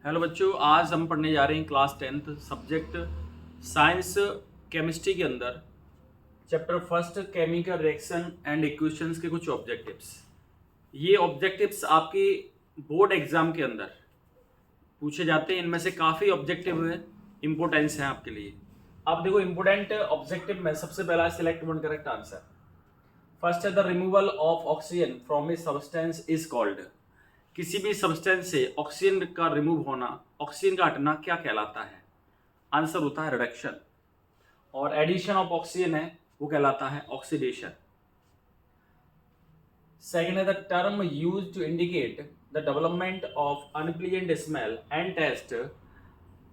Hello बच्चों, आज हम पढ़ने जा रहे हैं class 10th subject science chemistry के अंदर chapter first chemical reaction and equations के कुछ ऑब्जेक्टिव्स। ये ऑब्जेक्टिव्स आपकी बोर्ड एग्जाम के अंदर पूछे जाते हैं। इनमें से काफ़ी ऑब्जेक्टिव इंपॉर्टेंस है आपके लिए। अब देखो, इंपॉर्टेंट ऑब्जेक्टिव में सबसे पहला select one correct answer. First है the removal of oxygen from a substance is called. किसी भी सब्सटेंस से ऑक्सीजन का रिमूव होना, ऑक्सीजन का हटना क्या कहलाता है? आंसर होता है रिडक्शन। और एडिशन ऑफ ऑक्सीजन है वो कहलाता है ऑक्सीडेशन। सेकेंड है the term use to indicate the development of unpleasant smell and taste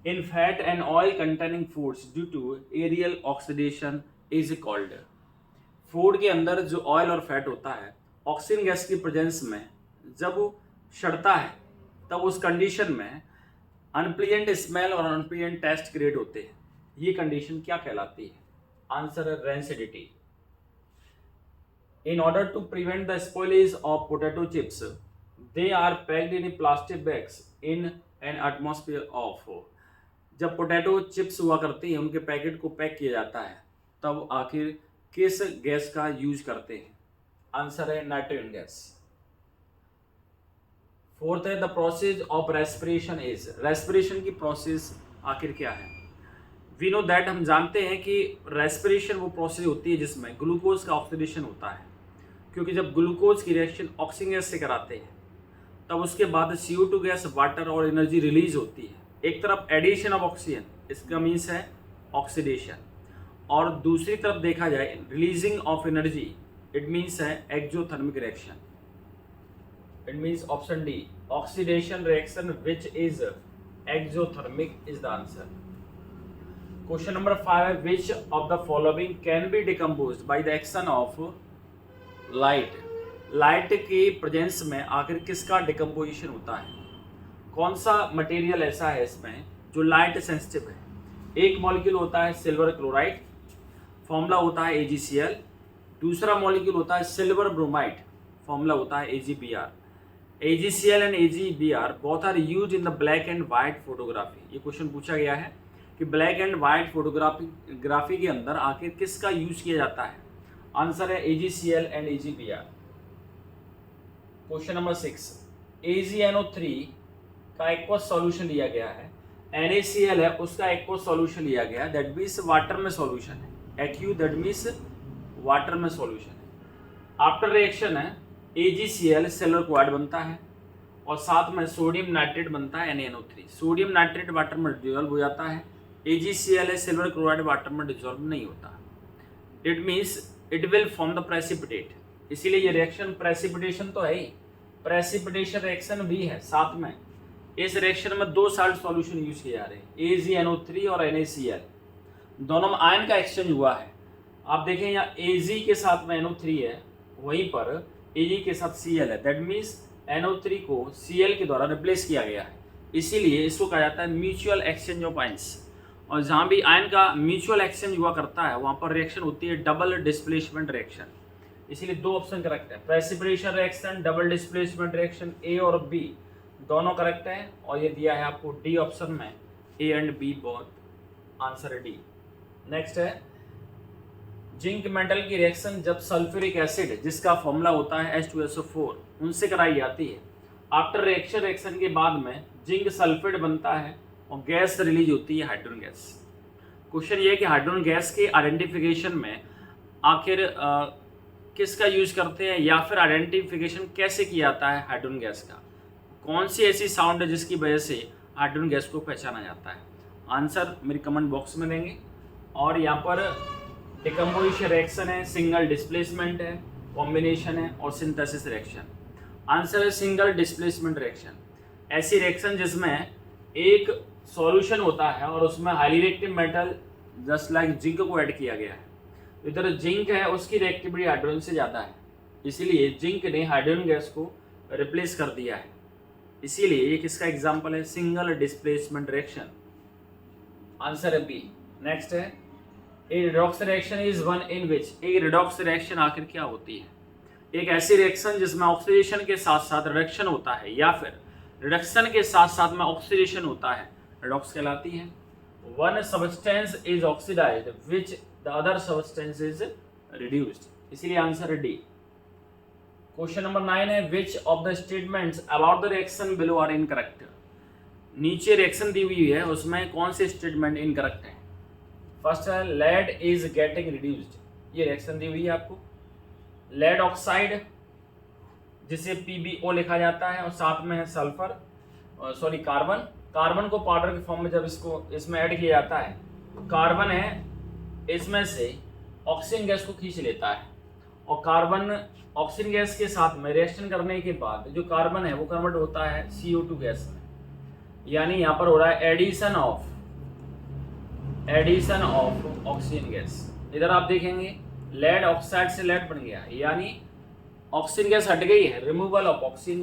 in fat and oil containing foods due to aerial oxidation is called. Food के अंदर जो oil और fat होता है, ऑक्सीजन गैस की presence में जब वो सड़ता है तब उस कंडीशन में अनप्लीजेंट स्मेल और अनप्लीजेंट टेस्ट क्रिएट होते हैं। ये कंडीशन क्या कहलाती है? आंसर है rancidity. In order to prevent the spoilage of potato chips they are packed in plastic bags in an atmosphere of. जब पोटैटो चिप्स हुआ करती हैं, उनके पैकेट को पैक किया जाता है, तब आखिर किस गैस का यूज करते हैं? आंसर है नाइट्रोजन गैस। फोर्थ है the process of respiration is. Respiration की प्रोसेस आखिर क्या है? वी नो दैट, हम जानते हैं कि रेस्पिरेशन वो प्रोसेस होती है जिसमें ग्लूकोज का ऑक्सीडेशन होता है। क्योंकि जब ग्लूकोज की रिएक्शन ऑक्सीजन गैस से कराते हैं, तब उसके बाद CO2 गैस, वाटर और एनर्जी रिलीज होती है। एक तरफ एडिशन ऑफ ऑक्सीजन, इसका मीन्स है ऑक्सीडेशन, और दूसरी तरफ देखा जाए releasing of energy, it means है exothermic reaction. It means option D, oxidation reaction which is exothermic is the answer. Question number 5, which of the following can be decomposed by the action of light? Light की presence में आखिर किसका decomposition होता है? कौन सा material ऐसा है इसमें जो लाइट सेंसिटिव है? एक मॉलिक्यूल होता है सिल्वर क्लोराइड, फॉर्मूला होता है AgCl। दूसरा मॉलिक्यूल होता है सिल्वर ब्रोमाइड, फॉर्मूला होता है AgBr। AgCl and AgBr both are used in the black and white photography। ये क्वेश्चन पूछा गया है कि ब्लैक एंड व्हाइट फोटोग्राफी के अंदर आखिर किसका यूज किया जाता है? आंसर है AgCl and AgBr। Question number 6, AgNO3 का एक्वस सॉल्यूशन लिया गया है, NaCl है उसका एक्वस सॉल्यूशन लिया गया है, दैट मीन्स वाटर में सॉल्यूशन है। एक्यू दैट मीन्स वाटर में सॉल्यूशन है। आफ्टर रिएक्शन है AgCl सिल्वर क्लोराइड बनता है और साथ में सोडियम नाइट्रेट बनता है NaNO3। सोडियम नाइट्रेट वाटर में डिजोल्व हो जाता है, AgCl सिल्वर क्लोराइड वाटर में डिजोल्व नहीं होता। It means it will form the precipitate. इसीलिए ये रिएक्शन प्रेसिपिटेशन तो है ही, प्रेसिपिटेशन रिएक्शन भी है साथ में। इस रिएक्शन में दो साल्ट सॉल्यूशन यूज किए जा रहे हैं, AgNO3 और NaCl। दोनों में आयन का एक्सचेंज हुआ है। आप देखें यहाँ Ag के साथ में NO3 है, वहीं पर Ag के साथ Cl है, दैट मीन्स NO3 को Cl के द्वारा रिप्लेस किया गया है। इसीलिए इसको कहा जाता है म्यूचुअल एक्सचेंज ऑफ आयंस। और जहाँ भी आयन का म्यूचुअल एक्सचेंज हुआ करता है, वहाँ पर रिएक्शन होती है डबल डिस्प्लेसमेंट रिएक्शन। इसीलिए दो ऑप्शन करेक्ट है, precipitation reaction, double displacement reaction. A और बी दोनों करेक्ट है, और ये दिया है आपको डी ऑप्शन में, A and B both. Answer है डी। नेक्स्ट है जिंक मेटल की रिएक्शन जब सल्फ्यूरिक एसिड, जिसका फॉर्मूला होता है H2SO4, उनसे कराई जाती है। आफ्टर रिएक्शन के बाद में जिंक सल्फेट बनता है और गैस रिलीज होती है हाइड्रोजन गैस। क्वेश्चन ये है कि हाइड्रोजन गैस के आइडेंटिफिकेशन में आखिर किसका यूज करते हैं, या फिर आइडेंटिफिकेशन कैसे किया जाता है हाइड्रोजन गैस का? कौन सी ऐसी साउंड है जिसकी वजह से हाइड्रोजन गैस को पहचाना जाता है? आंसर मेरे कमेंट बॉक्स में देंगे। और यहाँ पर डिकम्पोजिशन रिएक्शन है, सिंगल डिस्प्लेसमेंट है, कॉम्बिनेशन है और सिंथेसिस रिएक्शन। आंसर है सिंगल डिस्प्लेसमेंट रिएक्शन। ऐसी रिएक्शन जिसमें एक सॉल्यूशन होता है और उसमें highly reactive metal just like zinc को ऐड किया गया है। इधर जिंक है, उसकी रिएक्टिविटी हाइड्रोजन से ज़्यादा है, इसीलिए जिंक ने हाइड्रोजन गैस को रिप्लेस कर दिया है। इसीलिए ये किसका एग्जाम्पल है? Single displacement reaction. आंसर है बी। नेक्स्ट है a redox reaction is one in which. एक रिडॉक्स रिएक्शन आखिर क्या होती है? एक ऐसी रिएक्शन जिसमें ऑक्सीडेशन के साथ साथ रिडक्शन होता है, या फिर रिडक्शन के साथ साथ में ऑक्सीडेशन होता है, रेडॉक्स कहलाती है। One substance is oxidised which the other substance is reduced, इसलिए आंसर है डी। क्वेश्चन नंबर 9 है which of the statements about the reaction below are incorrect. नीचे रिएक्शन दी हुई है, उसमें कौन से स्टेटमेंट इनकरेक्ट है? फर्स्ट है लेड इज गेटिंग रिड्यूस्ड, ये रिएक्शन दी हुई है आपको। लेड ऑक्साइड जिसे PbO लिखा जाता है और साथ में है सल्फर कार्बन। कार्बन को पाउडर के फॉर्म में जब इसमें ऐड किया जाता है, कार्बन है इसमें से ऑक्सीजन गैस को खींच लेता है और कार्बन ऑक्सीजन गैस के साथ में रिएक्शन करने के बाद जो कार्बन है वो कन्वर्ट होता है CO2 गैस में, यानी यहाँ पर हो रहा है एडिशन ऑफ ऑक्सीजन गैस। इधर आप देखेंगे लेड ऑक्साइड से लेड बन गया, यानी ऑक्सीजन गैस हट गई है, removal of oxygen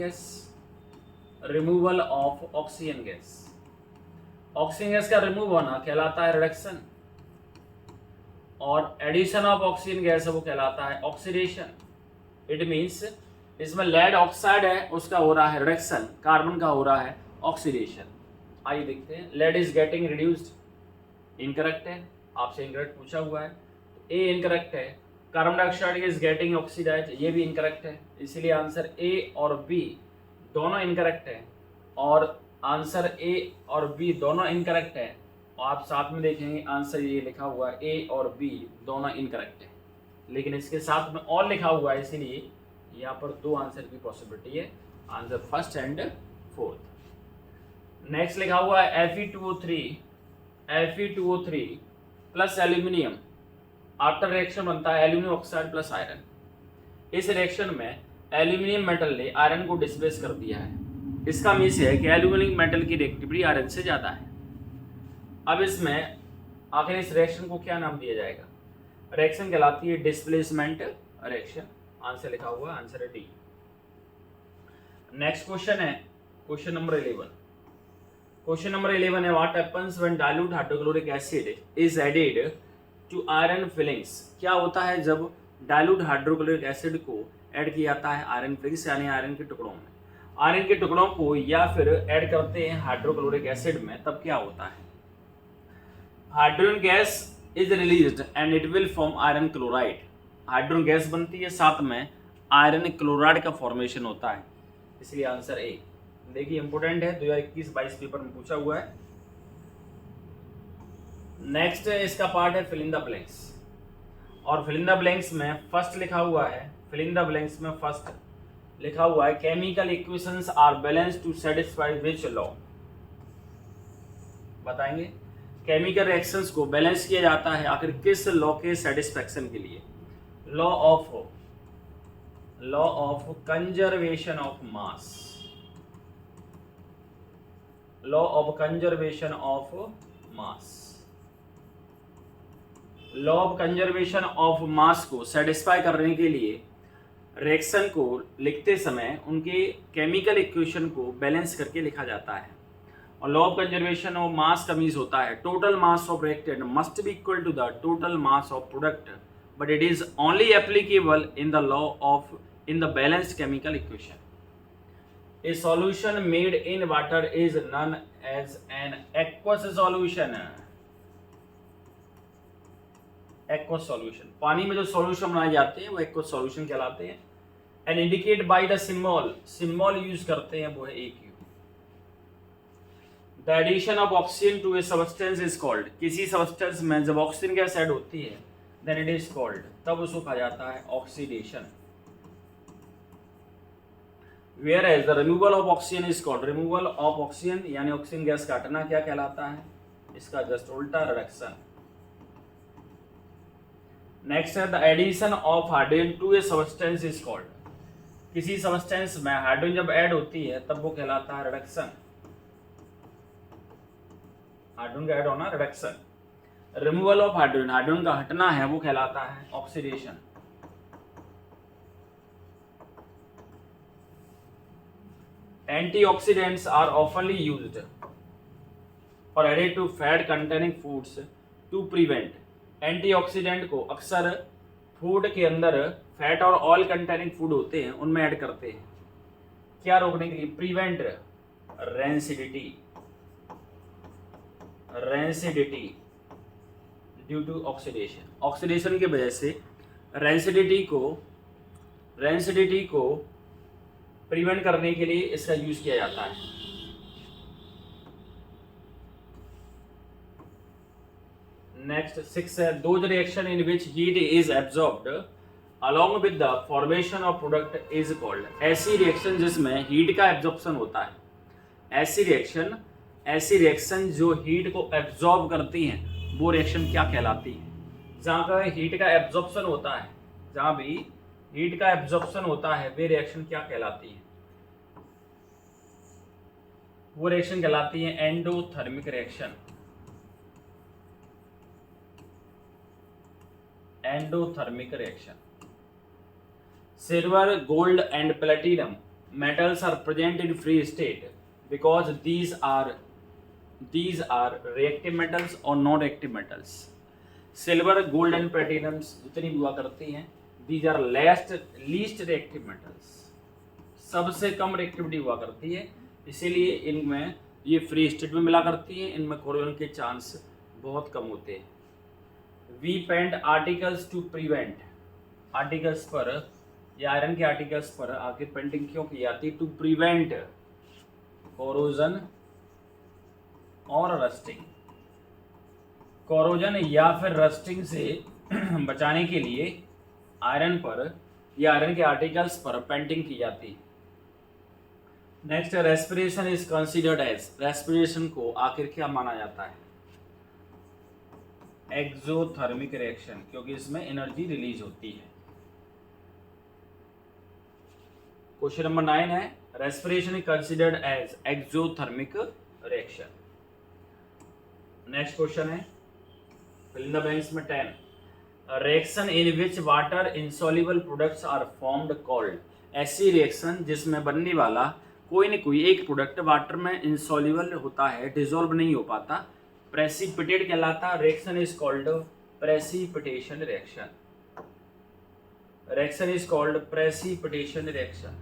gas. Oxygen gas का रिमूव होना कहलाता है रिडक्शन और एडिशन ऑफ ऑक्सीजन गैस है वो कहलाता है ऑक्सीडेशन। इट मींस इसमें लेड ऑक्साइड है उसका हो रहा है रिडक्शन, कार्बन का हो रहा है ऑक्सीडेशन। आइए देखते हैं, lead is getting reduced, incorrect है, आपसे इनकरेक्ट पूछा हुआ है, ए इनकरेक्ट है। Carbon dioxide is getting oxidised, ये भी इनकरेक्ट है, इसलिए आंसर ए और बी दोनों इनकरेक्ट है और आंसर ए और बी दोनों इनकरेक्ट है। और आप साथ में देखेंगे आंसर ये लिखा हुआ है ए और बी दोनों इनकरेक्ट है, लेकिन इसके साथ में और लिखा हुआ है, इसीलिए यहाँ पर दो आंसर की पॉसिबिलिटी है, answer first and fourth. Next लिखा हुआ है Fe2O3 plus aluminium after reaction बनता है एल्यूमिनियम ऑक्साइड प्लस आयरन। इस रिएक्शन में एल्यूमिनियम मेटल ने आयरन को डिस्प्लेस कर दिया है, इसका मीन्स है कि एल्यूमिनियम मेटल की रिएक्टिविटी आयरन से ज़्यादा है। अब इसमें आखिर इस रिएक्शन को क्या नाम दिया जाएगा? रिएक्शन कहलाती है डिस्प्लेसमेंट रिएक्शन, आंसर लिखा हुआ है, आंसर है डी। नेक्स्ट क्वेश्चन है क्वेश्चन नंबर 11। क्वेश्चन नंबर 11 है what happens when dilute hydrochloric acid is added to iron filings. क्या होता है जब डाइल्यूट हाइड्रोक्लोरिक एसिड को ऐड किया जाता है आयरन फिलिंग्स यानी आयरन के टुकड़ों में। आयरन के टुकड़ों को या फिर ऐड करते हैं हाइड्रोक्लोरिक एसिड में, तब क्या होता है? Hydrogen gas is released and it will form iron chloride. Hydrogen gas बनती है, साथ में आयरन क्लोराइड का फॉर्मेशन होता है, इसलिए आंसर ए। देखिए इंपोर्टेंट है, 2021-22 पेपर में पूछा हुआ है। नेक्स्ट इसका पार्ट है फिल इन द ब्लैंक्स, और फिल इन द ब्लैंक्स में फर्स्ट लिखा हुआ है, फिल इन द ब्लैंक्स में फर्स्ट लिखा हुआ है chemical equations are balanced to satisfy which law. बताएंगे केमिकल रिएक्शंस को बैलेंस किया जाता है आखिर किस लॉ के सेटिस्फैक्शन के लिए? Law of conservation of mass, law of conservation of mass. Law of conservation of मास को सेटिस्फाई करने के लिए रिएक्शन को लिखते समय उनके केमिकल इक्वेशन को बैलेंस करके लिखा जाता है। और law of conservation of mass का मीन्स होता है total mass of reactant must be equal to the total mass of product, but it is only applicable in the law of in the balanced chemical equation. A solution made in water is known as an aqueous solution. Aqueous solution, पानी में जो solution बनाए जाते हैं वो aqueous solution कहलाते हैं। And indicate by the symbol use करते हैं वो है AQ। The addition of oxygen to a substance is called, किसी substance में जब ऑक्सीजन गैस ऐड होती है then it is called, तब उसको कहा जाता है oxidation. Whereas the removal of oxygen is called, removal of oxygen यानी ऑक्सीजन गैस का हटना क्या कहलाता है? इसका जस्ट उल्टा रिडक्शन। नेक्स्ट है the addition of hydrogen to a substance is called, किसी सब्सटेंस में हाइड्रोजन जब ऐड होती है तब वो कहलाता है रिडक्शन। हाइड्रोजन का ऐड होना reduction. Removal of hydrogen, hydrogen का हटना है वो कहलाता है oxidation. Antioxidants are oftenly used or added to fat containing foods to prevent। Antioxidant को अक्सर फूड के अंदर फैट और ऑयल कंटेनिंग फूड होते हैं उनमें ऐड करते हैं, क्या रोकने के लिए? रेंसिडिटी ड्यू टू ऑक्सीडेशन की वजह से रेंसिडिटी को प्रिवेंट करने के लिए इसका यूज किया जाता है। नेक्स्ट 6 है, those reaction in which heat is absorbed along with the formation of product is called. ऐसी रिएक्शन जिसमें हीट का एब्जॉर्प्शन होता है, ऐसी रिएक्शन जो हीट को एब्जॉर्ब करती हैं वो रिएक्शन क्या कहलाती है? जहाँ का हीट का एब्जॉर्प्शन होता है, जहाँ भी हीट का एब्जॉर्प्शन होता है वे रिएक्शन क्या कहलाती है? वो रिएक्शन कहलाती है endothermic reaction. Endothermic reaction. Silver, gold and platinum metals are present in free state because these are reactive metals or non-reactive metals. Silver, gold and platinum जितनी भी हुआ करती हैं, these are least reactive metals, सबसे कम reactivity हुआ करती है, इसीलिए इनमें ये फ्री स्टेट में मिला करती हैं, इनमें कोरोजन के चांस बहुत कम होते हैं। We paint articles to prevent, articles पर या आयरन के आर्टिकल्स पर आखिर पेंटिंग क्यों की जाती? टू प्रिवेंट कोरोजन और रस्टिंग। कोरोजन या फिर रस्टिंग से बचाने के लिए आयरन पर या आयरन के आर्टिकल्स पर पेंटिंग की जाती है। Next, respiration is considered as, respiration को आखिर क्या माना जाता है? एक्सोथर्मिक रिएक्शन, क्योंकि इसमें एनर्जी रिलीज होती है। क्वेश्चन नंबर 9 है, respiration is considered as exothermic reaction. Next question है, फिल इन द ब्लैंक्स में 10, reaction in which water insoluble products are formed called. ऐसी रिएक्शन जिसमें बनने वाला कोई न कोई एक प्रोडक्ट वाटर में इनसॉल्युबल होता है, डिसॉल्व नहीं हो पाता, प्रेसिपिटेट कहलाता। Reaction is called precipitation reaction. Reaction is called precipitation reaction.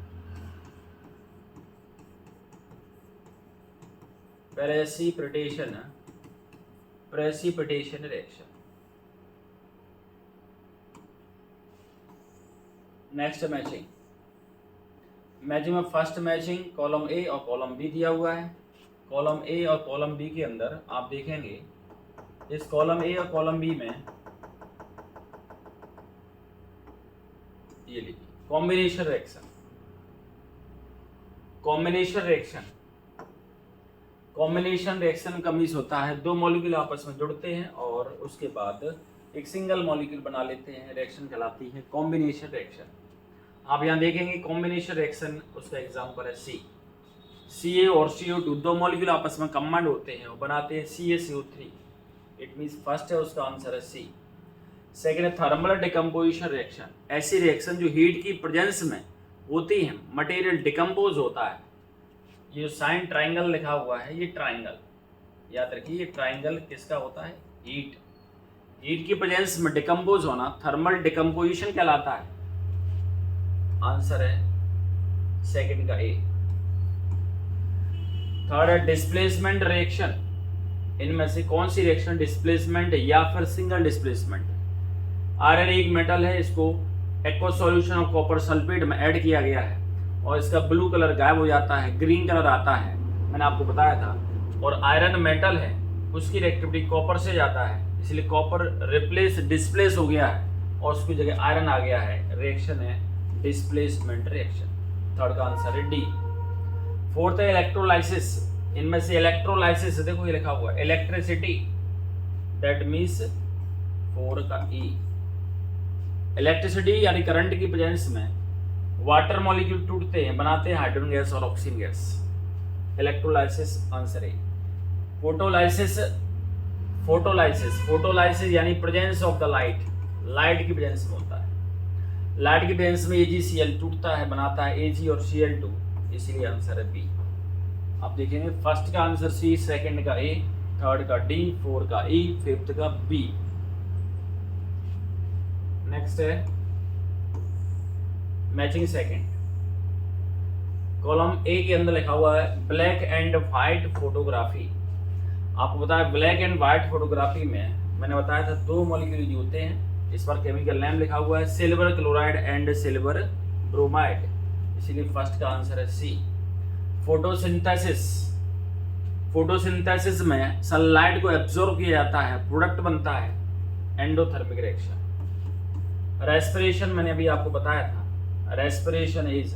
Precipitation reaction. Next matching में फर्स्ट मैचिंग कॉलम ए और कॉलम बी दिया हुआ है। कॉलम ए और कॉलम बी के अंदर आप देखेंगे, इस कॉलम ए और कॉलम बी में ये लिखिए कॉम्बिनेशन रिएक्शन। कॉम्बिनेशन रिएक्शन का मीन्स होता है दो मॉलिक्यूल आपस में जुड़ते हैं और उसके बाद एक सिंगल मॉलिक्यूल बना लेते हैं, रिएक्शन कहलाती है कॉम्बिनेशन रिएक्शन। आप यहाँ देखेंगे कॉम्बिनेशन रिएक्शन, उसका एग्जांपल है Ca और CO2, दो मॉलिक्यूल आपस में कंबाइंड होते हैं और बनाते हैं CaCO3। इट मीन्स फर्स्ट है, उसका आंसर है सी। सेकेंड है थर्मल डिकम्पोजिशन रिएक्शन। ऐसी रिएक्शन जो हीट की प्रेजेंस में होती है, मटेरियल डिकम्पोज होता है। ये जो साइन ट्राइंगल लिखा हुआ है, ये ट्राइंगल याद रखिए, ये ट्राइंगल किसका होता है? हीट की प्रेजेंस में डिकम्पोज होना थर्मल डिकम्पोजिशन कहलाता है। आंसर है सेकंड का ए। थर्ड है डिस्प्लेसमेंट रिएक्शन। इनमें से कौन सी रिएक्शन डिस्प्लेसमेंट या फिर सिंगल डिस्प्लेसमेंट? आयरन एक मेटल है, इसको aqueous solution of copper sulphate में ऐड किया गया है और इसका ब्लू कलर गायब हो जाता है, ग्रीन कलर आता है, मैंने आपको बताया था। और आयरन मेटल है, उसकी रिएक्टिविटी कॉपर से जाता है, इसलिए कॉपर डिस्प्लेस हो गया है और उसकी जगह आयरन आ गया है। रिएक्शन है डिस्प्लेसमेंट रिएक्शन। थर्ड का आंसर है डी। फोर्थ है इलेक्ट्रोलाइसिस। इनमें से इलेक्ट्रोलाइसिस देखो ये लिखा हुआ है इलेक्ट्रिसिटी, दैट मीन्स 4 का ई। इलेक्ट्रिसिटी यानी करंट की प्रेजेंस में वाटर मॉलिक्यूल टूटते हैं, बनाते हैं हाइड्रोजन गैस और ऑक्सीजन गैस। इलेक्ट्रोलाइसिस आंसर है। फोटोलाइसिस यानी प्रेजेंस ऑफ द लाइट की प्रेजेंस में होता है। लाइट की प्रेजेंस में AgCl टूटता है, बनाता है Ag और Cl2, इसलिए आंसर है बी। आप देखेंगे फर्स्ट का आंसर सी, सेकंड का ए, थर्ड का डी, फोर्थ का ई, फिफ्थ का बी। नेक्स्ट है मैचिंग सेकंड। कॉलम ए के अंदर लिखा हुआ है ब्लैक एंड व्हाइट फोटोग्राफी। आपको बताया ब्लैक एंड व्हाइट फोटोग्राफी में मैंने बताया था 2 मॉलिक्यूल यूज होते हैं। इस पर केमिकल नेम लिखा हुआ है silver chloride and silver bromide, इसीलिए फर्स्ट का आंसर है सी। फोटोसिंथेसिस, फोटोसिंथेसिस में सनलाइट को एब्जॉर्ब किया जाता है, प्रोडक्ट बनता है एंडोथर्मिक रिएक्शन। रेस्पिरेशन मैंने अभी आपको बताया था, respiration is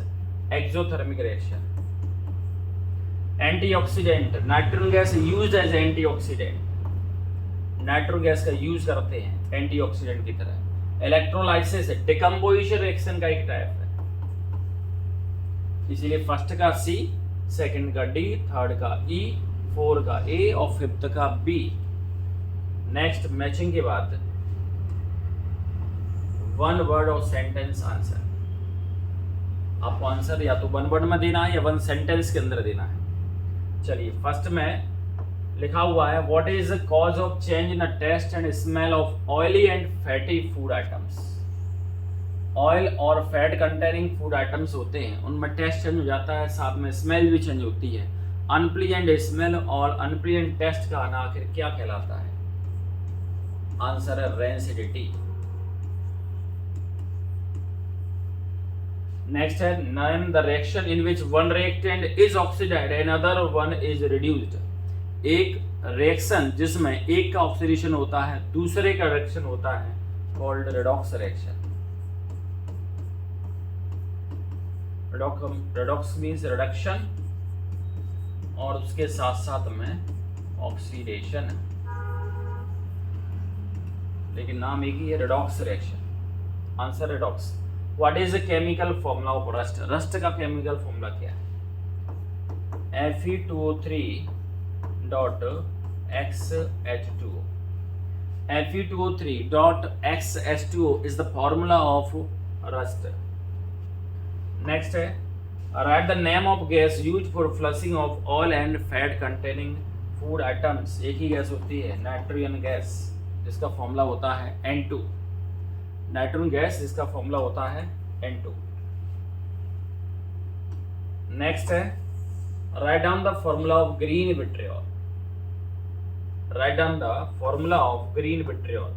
exothermic reaction. Antioxidant, nitrogen gas used as antioxidant, nitrogen gas का यूज करते हैं एंटीऑक्सीडेंट की तरह। इलेक्ट्रोलाइसिस डिकम्पोजिशन रिएक्शन का एक टाइप है, इसीलिए फर्स्ट का सी, सेकंड का डी, थर्ड का ई, 4 का ए और 5th का बी। नेक्स्ट मैचिंग के बाद 1 वर्ड और सेंटेंस आंसर। आपको आंसर या तो 1 वर्ड में देना है या 1 सेंटेंस के अंदर देना है। चलिए फर्स्ट में लिखा हुआ है what is the cause of change in the taste and smell of oily and fatty food items. Oil और फैट कंटेनिंग फूड आइटम्स होते हैं, उनमें टेस्ट चेंज हो जाता है, साथ में स्मेल भी चेंज होती है। अनप्लीजेंट स्मेल और अनप्लीजेंट टेस्ट का आना आखिर क्या कहलाता है? आंसर है रेंसिडिटी। नेक्स्ट है name the reaction in which one reactant is oxidised and other one is reduced. एक रिएक्शन जिसमें एक का ऑक्सीडेशन होता है, दूसरे का रिएक्शन होता है, called redox reaction. Redox means reduction और उसके साथ साथ में ऑक्सीडेशन, लेकिन नाम एक ही है, redox reaction. Answer redox. What is the chemical formula of rust? Rust का केमिकल फॉर्मूला क्या है? Fe2O3.XH2O। Fe2O3.XH2O is the formula of rust. Next है write the name of gas used for flushing of oil and fat containing food items। एक ही gas होती है nitrogen gas, जिसका formula होता है N2। नाइट्रोजन गैस जिसका फॉर्मूला होता है N2। नेक्स्ट है write down the formula of green vitriol. Write down the formula of green vitriol.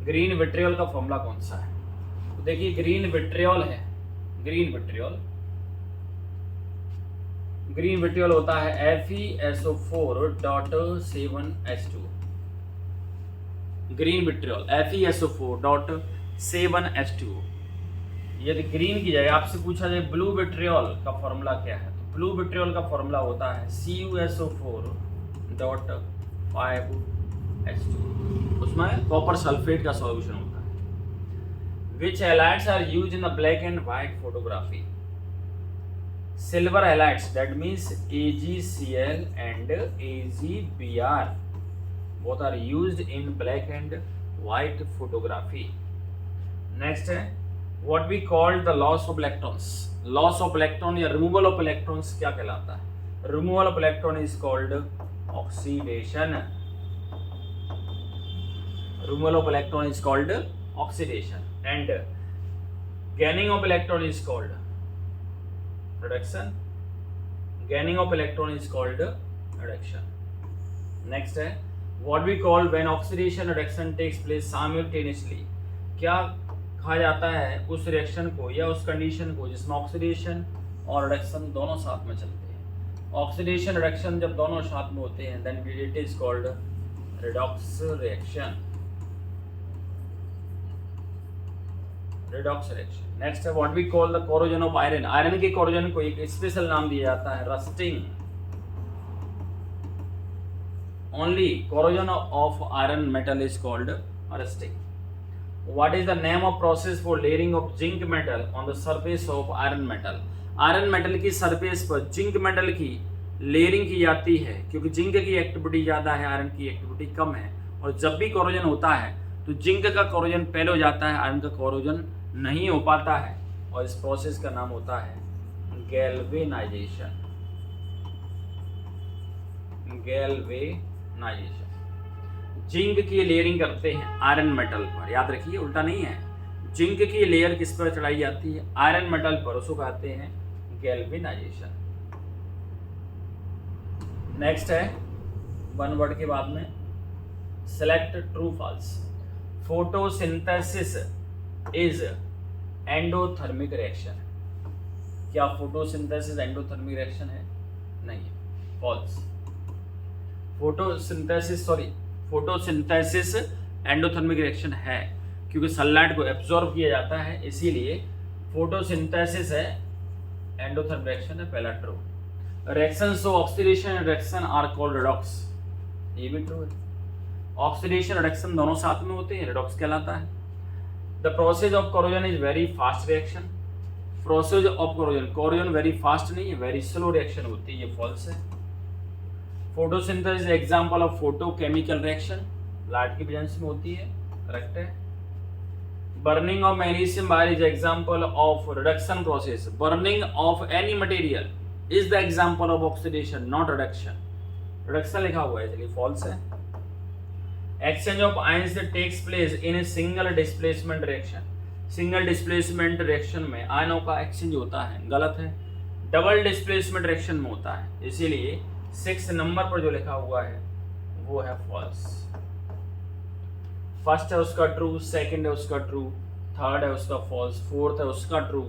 Green vitriol का फॉर्मूला कौन सा है? तो देखिए ग्रीन विट्रियोल है, ग्रीन विट्रियोल, ग्रीन विट्रियोल होता है FeSO4.7H2। Green vitriol FeSO4.7H2। यदि ग्रीन की जगह आपसे पूछा जाए ब्लू विट्रियोल का फॉर्मूला क्या है, तो ब्लू विट्रियोल का फॉर्मूला होता है CuSO4.5H2। उसमें कॉपर सल्फेट का सॉल्यूशन होता है। Which halides are used in the black and white photography? Silver halides, that means AgCl and AgBr, both are used in black and white photography. Next है what we call the loss of electrons। loss of electron या removal of electrons क्या कहलाता है? removal of electron is called oxidation। removal of electron is called oxidation and gaining of electron is called reduction। gaining of electron is called reduction। next है what we call when oxidation reduction takes place simultaneously। क्या कहा जाता है उस reaction को या उस condition को जिसमें ऑक्सीडेशन और रिडक्शन दोनों साथ में चलते हैं? ऑक्सीडेशन रिडक्शन जब दोनों साथ में होते हैं then it is called redox reaction। redox reaction। Next है what we call the corrosion of iron. Iron के कोरोजन को एक स्पेशल नाम दिया जाता है rusting. Only corrosion of iron metal is called rusting. What is the name of process for layering of zinc metal on the surface of iron metal. Iron metal की surface पर zinc metal की layering की जाती है, क्योंकि zinc की activity ज़्यादा है, आयरन की एक्टिविटी कम है, और जब भी कोरोजन होता है तो जिंक का कोरोजन पहले हो जाता है, आयरन का कोरोजन नहीं हो पाता है, और इस प्रोसेस का नाम होता है गैल्वेनाइजेशन। गैल्वेनाइजेशन। जिंक की लेयरिंग करते हैं आयरन मेटल पर, याद रखिए उल्टा नहीं है। जिंक की लेयर किस पर चढ़ाई जाती है? आयरन मेटल पर, उसको कहते हैं गैल्वेनाइजेशन। नेक्स्ट है वन वर्ड के बाद में select true false. Photosynthesis is endothermic reaction. क्या फोटोसिंथेसिस एंडोथर्मिक रिएक्शन है? नहीं है, फॉल्स। फोटोसिंथेसिस एंडोथर्मिक रिएक्शन है क्योंकि सनलाइट को एब्जॉर्ब किया जाता है, इसीलिए फोटोसिंथेसिस है, एंडोथर्मिक रिएक्शन है, पहला true. Reactions of oxidation and reaction are called redox, ये भी ट्रू है। ऑक्सीडेशन रिडक्शन दोनों साथ में होते हैं, रिडॉक्स कहलाता है। The process of corrosion is very fast reaction. Process of corrosion very fast नहीं है, वेरी स्लो रिएक्शन होती है, ये फॉल्स है। Photosynthesis example of photochemical reaction, light की प्रेजेंस में होती है, करेक्ट है। Burning of magnesium wire is example of reduction process. Burning of any material is the example of oxidation, not reduction. Reduction लिखा हुआ है, इसलिए फॉल्स है। Exchange of ions takes place in a single displacement reaction. Single displacement reaction में आयनों का exchange होता है, गलत है। डबल डिस्प्लेसमेंट रिएक्शन में होता है, इसीलिए 6 नंबर पर जो लिखा हुआ है वो है फॉल्स। फर्स्ट है उसका ट्रू, सेकंड है उसका ट्रू, थर्ड है उसका फॉल्स, फोर्थ है उसका ट्रू,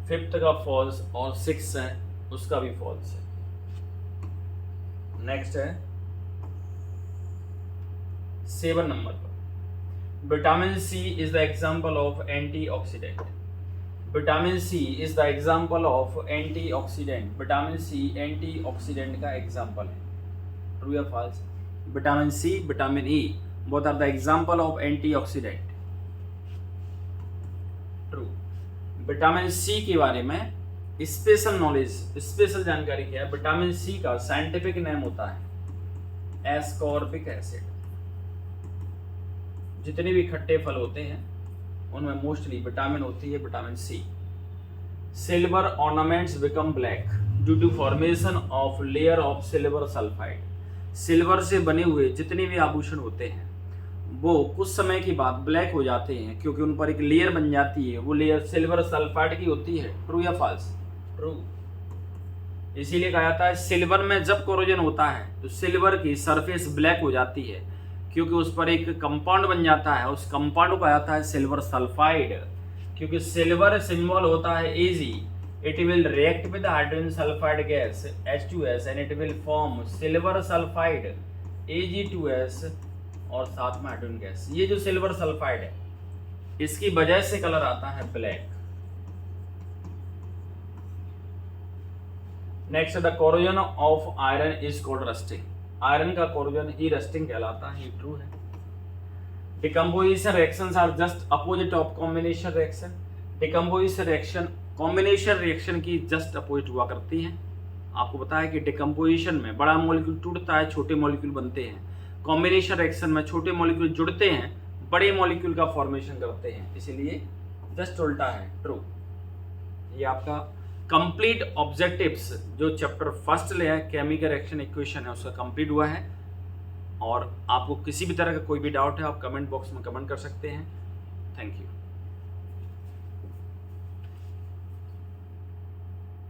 फिफ्थ का फॉल्स और 6 है उसका भी फॉल्स है। नेक्स्ट है 7 नंबर पर, vitamin C is the example of antioxidant. Vitamin C is the example of antioxidant. Vitamin C antioxidant का एग्जांपल है, ट्रू या false? Vitamin C, vitamin E both are the example of antioxidant, true. Vitamin C के बारे में special knowledge, special जानकारी क्या है? Vitamin सी का साइंटिफिक नेम होता है एस्कॉर्बिक एसिड। जितने भी खट्टे फल होते हैं उनमें मोस्टली विटामिन होती है, vitamin C. Silver ornaments become black due to formation of layer of silver sulphide. Silver से बने हुए जितने भी आभूषण होते हैं वो कुछ समय के बाद ब्लैक हो जाते हैं क्योंकि उन पर एक लेयर बन जाती है, वो लेयर सिल्वर सल्फाइड की होती है, ट्रू या फॉल्स? ट्रू। इसीलिए कहा जाता है सिल्वर में जब कोरोजन होता है तो सिल्वर की सरफेस ब्लैक हो जाती है क्योंकि उस पर एक कंपाउंड बन जाता है, उस कंपाउंड को कहा जाता है सिल्वर सल्फाइड। क्योंकि सिल्वर सिंबल होता है Ag, it will react with hydrogen sulphide gas H2S and it will form silver sulphide Ag2S और साथ में हाइड्रोजन गैस। ये जो सिल्वर सल्फाइड है इसकी वजह से कलर आता है black. Next, the corrosion of iron is called rusting. Iron का कोरोजन ही रस्टिंग कहलाता है, ये ट्रू है। Decomposition reactions are just opposite of combination reaction. Decomposition reaction combination reaction की जस्ट अपोजिट हुआ करती है। आपको पता है कि डिकम्पोजिशन में बड़ा मॉलिक्यूल टूटता है, छोटे मॉलिक्यूल बनते हैं। कॉम्बिनेशन रिएक्शन में छोटे मॉलिक्यूल जुड़ते हैं, बड़े मॉलिक्यूल का फॉर्मेशन करते हैं, इसीलिए जस्ट उल्टा है, ट्रू। ये आपका कंप्लीट ऑब्जेक्टिव्स जो चैप्टर फर्स्ट ले है केमिकल रिएक्शन इक्वेशन है उसका कंप्लीट हुआ है। और आपको किसी भी तरह का कोई भी डाउट है आप कमेंट बॉक्स में कमेंट कर सकते हैं। Thank you.